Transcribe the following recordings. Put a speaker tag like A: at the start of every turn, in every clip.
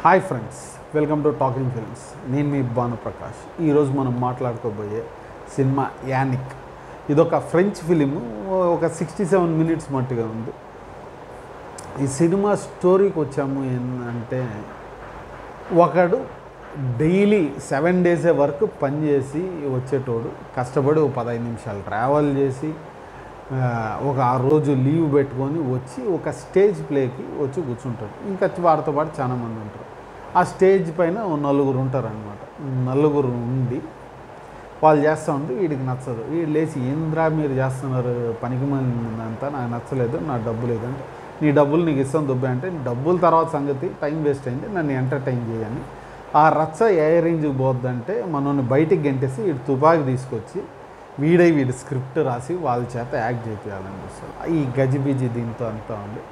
A: Hi friends, welcome to talking films. నేను మీ భాను ప్రకాష్. ఈరోజు మనం మాట్లాడుకోబోయే సినిమా యానిక్. ఇదొక ఫ్రెంచ్ ఫిలిం. ఒక 67 మినిట్స్ మట్టుగా ఉంది. ఈ సినిమా స్టోరీకి వచ్చాము ఏంటంటే, ఒకడు డైలీ 7 డేసే వరకు పనిచేసి వచ్చేటోడు కష్టపడి 15 నిమిషాలు ట్రావెల్ చేసి ఒక ఆ రోజు లీవ్ పెట్టుకొని వచ్చి ఒక స్టేజ్ ప్లేకి వచ్చి కూర్చుంటాడు. ఇంకా వారితో పాటు చాలామంది ఉంటారు. ఆ స్టేజ్ పైన నలుగురు ఉంటారనమాట. నలుగురు ఉండి వాళ్ళు చేస్తూ ఉంటే వీడికి నచ్చదు. వీడు లేచి, ఏంద్రా మీరు చేస్తున్నారు పనికి మందంతా, నాకు నచ్చలేదు, నా డబ్బు లేదంటే, నీ డబ్బులు నీకు ఇస్తాను దుబ్బే అంటే, డబ్బుల తర్వాత సంగతి, టైం వేస్ట్ అయింది, నన్ను ఎంటర్టైన్ చేయని. ఆ రచ్చ ఏ రేంజ్కి పోద్దంటే, మనల్ని బయటికి గెంటేసి వీడు తుపాకి తీసుకొచ్చి వీడి స్క్రిప్ట్ రాసి వాళ్ళ చేత యాక్ట్ చేయాలనిపిస్తుంది. ఈ గజిబిజి దీంతో అంతా ఉంది.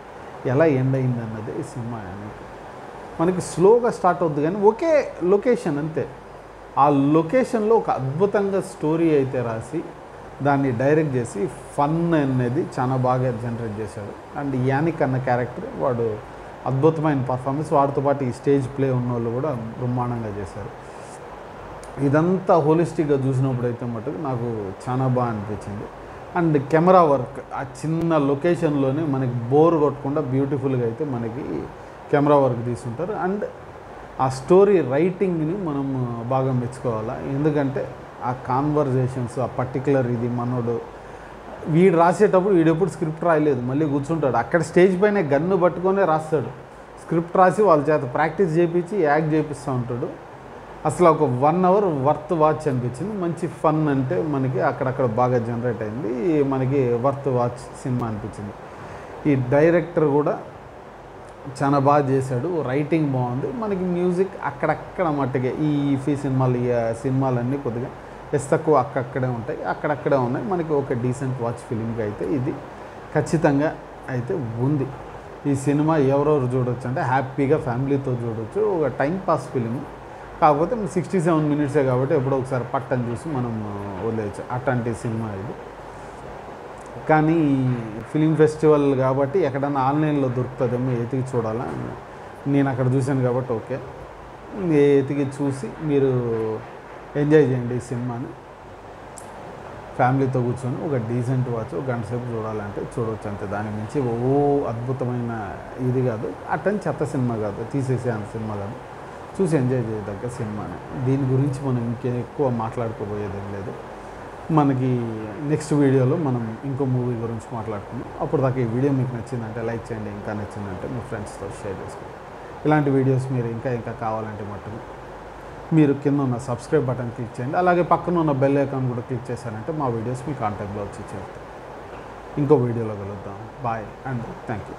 A: ఎలా ఎండ్ అయింది అన్నది ఈ సినిమా. మనకి స్లోగా స్టార్ట్ అవుద్ది కానీ ఒకే లొకేషన్ అంతే. ఆ లొకేషన్లో ఒక అద్భుతంగా స్టోరీ అయితే రాసి దాన్ని డైరెక్ట్ చేసి ఫన్ అనేది చాలా బాగా జనరేట్ చేశాడు. అండ్ యానిక్ అన్న క్యారెక్టర్ వాడు అద్భుతమైన పర్ఫార్మెన్స్. వాడితో పాటు ఈ స్టేజ్ ప్లే ఉన్న వాళ్ళు కూడా బ్రహ్మాండంగా చేశారు. ఇదంతా హోలిస్టిక్గా చూసినప్పుడు అయితే మటుకు నాకు చాలా బాగా అనిపించింది. అండ్ కెమెరా వర్క్ ఆ చిన్న లొకేషన్లోనే మనకి బోర్ కొట్టకుండా బ్యూటిఫుల్గా అయితే మనకి కెమెరా వర్క్ తీసుకుంటారు. అండ్ ఆ స్టోరీ రైటింగ్ని మనం బాగా మెచ్చుకోవాలా. ఎందుకంటే ఆ కాన్వర్జేషన్స్, ఆ పర్టికులర్ ఇది మనోడు వీడు రాసేటప్పుడు వీడెప్పుడు స్క్రిప్ట్ రాయలేదు, మళ్ళీ కూర్చుంటాడు అక్కడ స్టేజ్ పైన గన్ను పట్టుకొనే రాస్తాడు. స్క్రిప్ట్ రాసి వాళ్ళ చేత ప్రాక్టీస్ చేయించి యాక్ట్ చేపిస్తూ ఉంటాడు. అసలు ఒక 1 అవర్ వర్త్ వాచ్ అనిపించింది. మంచి ఫన్ అంటే మనకి అక్కడక్కడ బాగా జనరేట్ అయింది. మనకి వర్త్ వాచ్ సినిమా అనిపించింది. ఈ డైరెక్టర్ కూడా చాలా బాగా చేశాడు. రైటింగ్ బాగుంది. మనకి మ్యూజిక్ అక్కడక్కడ మట్టుగా ఈ సినిమాలన్నీ కొద్దిగా తక్కువ అక్కడక్కడే ఉంటాయి, అక్కడక్కడే ఉన్నాయి. మనకి ఒక డీసెంట్ వాచ్ ఫిలింగా అయితే ఇది ఖచ్చితంగా అయితే ఉంది. ఈ సినిమా ఎవరెవరు చూడొచ్చు అంటే హ్యాపీగా ఫ్యామిలీతో చూడొచ్చు. ఒక టైం పాస్ ఫిలిం. కాకపోతే 67 మినిట్సే కాబట్టి ఎప్పుడో ఒకసారి పట్టని చూసి మనం వదిలేయచ్చు. అట్లాంటి సినిమా ఇది. కానీ ఫిలిం ఫెస్టివల్ కాబట్టి ఎక్కడన్నా ఆన్లైన్లో దొరుకుతుందేమో ఎతికి చూడాలా. నేను అక్కడ చూశాను కాబట్టి ఓకే, ఎతికి చూసి మీరు ఎంజాయ్ చేయండి ఈ సినిమాని. ఫ్యామిలీతో కూర్చొని ఒక డీసెంట్ వాచ్ ఒక గంట సేపు చూడాలంటే చూడవచ్చు అంతే. దాని మించి అద్భుతమైన ఇది కాదు, అట్టని చెత్త సినిమా కాదు, తీసేసే అంత సినిమా కాదు. చూసి ఎంజాయ్ చేయదగ్గ సినిమానే. దీని గురించి మనం ఎక్కువ మాట్లాడుకోబోయేదేం లేదు. మనకి నెక్స్ట్ వీడియోలో మనం ఇంకో మూవీ గురించి మాట్లాడుకుందాం. అప్పుడు దాకా ఈ వీడియో మీకు నచ్చిందంటే లైక్ చేయండి, ఇంకా నచ్చిందంటే మీ ఫ్రెండ్స్తో షేర్ చేసుకోండి. ఇలాంటి వీడియోస్ మీరు ఇంకా కావాలంటే మట్టుకు మీరు కింద ఉన్న సబ్స్క్రైబ్ బటన్ క్లిక్ చేయండి. అలాగే పక్కన ఉన్న బెల్ ఐకాన్ కూడా క్లిక్ చేశారంటే మా వీడియోస్ మీ కాంటాక్ట్లో వచ్చి చేరుతాయి. ఇంకో వీడియోలో కలుద్దాం. Bye and thank you.